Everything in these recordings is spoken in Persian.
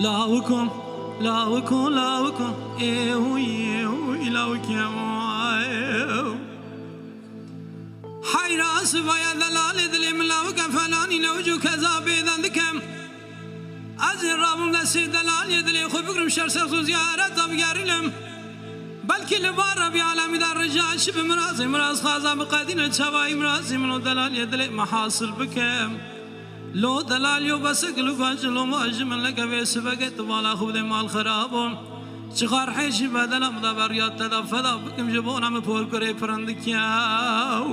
لاوكم لاوكم لاوكم لاوكم حيراس ويا دلال دلي ملاوك فلاني نوجو كذا بيدندكم أزر رابم دسي دلال يدلي خو بكرم شرسخ زيارة بقارلم بلكي لبار ربي عالمي دار رجال شب مرازي مراز خازا بقادين شواي مرازي منو دلال يدلي محاصر بكم لو دلال يو بسك لو باجلو ماجمن لك بيسبقت بالا خود مال خرابون چخار حيشي بدل امدا بريات تدا فدا بكم جبونا مپور کرے پرندکیاو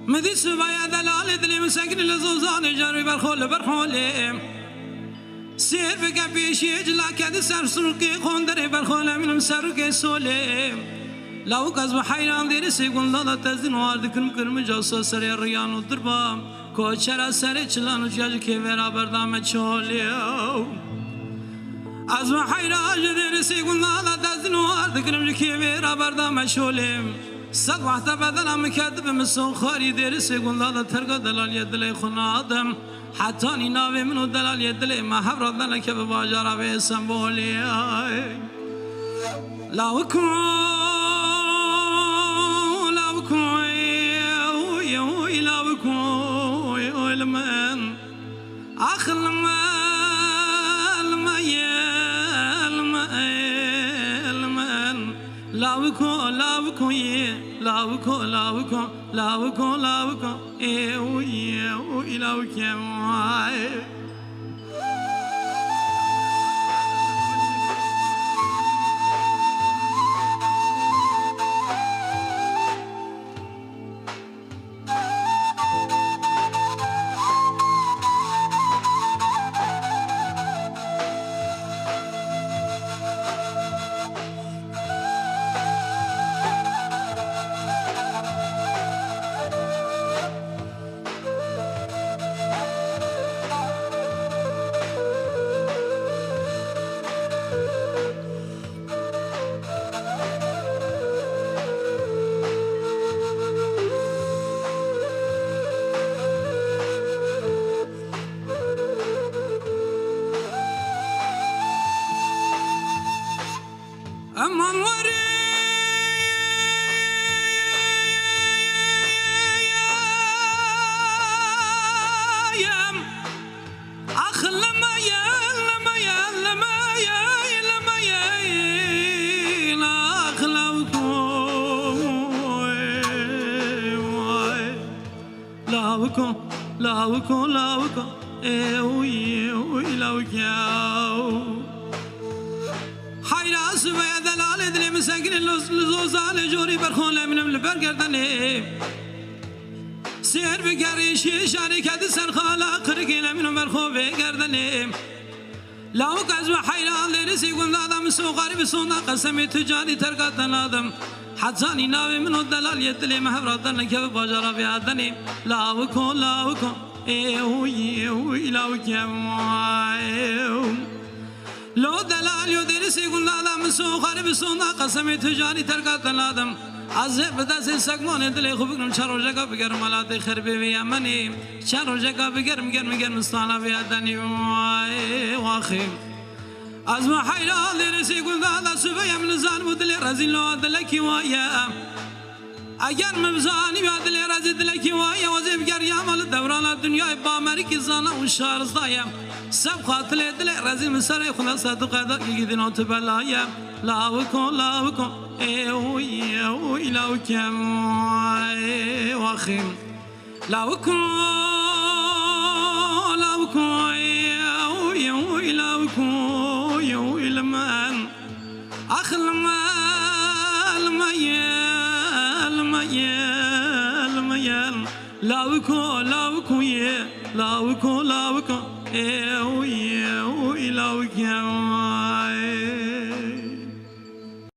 مدي سبايا دلال دلي مسكن لزوزان جاري برخول برخولي سير بك بيشي جلا كد سر سرقي خوندري برخول من سرقي سولي لو كز بحيران دير سيقول لا تزن وارد كرم كرم جوسو سر ريان ودربا کوچرا سر چلانو جاج كي ورا بردام چوليو از حيران دير سيقول لا تزن وارد كرم كي ورا بردام چوليو صد وقت بدل مكتب مسون خاري درس قلنا ترقى دلال يدلي خنادم حتى ناوي منو دلال يدلي ما حفر دلك بباجر بسمبولي لاوكو لاوكو لاوكو لمن اخر لمن لاوكو لاوكو لاوكو لاوكو لاوكو لاوكو لاوكو أمان وري أخ لما لما أخ لاوكو لاوكو لاوكو لاوكو حيراس ويا دلال دلي مسكن لزوزان جوري برخون من البرگردني سير بقريش شركة سرخالا قرقين من برخون بقردني لو كزم حيران لرسي قلنا دم سوغاري بسونا قسمي تجاري ترقات نادم حتزاني ناوي من الدلال يدلي محفراتنا كيف باجارا بيادني لاوكو لاوكو لاوكو لو دلال يدرس يقول نادم سو خارب سونا قسم تجاري ترقات نادم عزب بدس سقمان دل خوبكم شارو جگا بگر ملات خربي ويا مني شارو جگا بگر مگر مستانا ويا دني واخي ازما حيران درس يقول نادم سبيا من زان بدل رزين لو دلك ويا اگر مبزاني بدل رزين دلك ويا وزيب گر يا مال دوران الدنيا بامريكي زانا وشارز دايم سب خاطر دل رزين مسر خدا صدق قد يجدنا تبلايا لاوكو لاوكو لاوكو واخيم لاوكو لاوكو لاوكو لمن اخ لمن لاوكو لاوكو لاوكو لاوكو لاوكو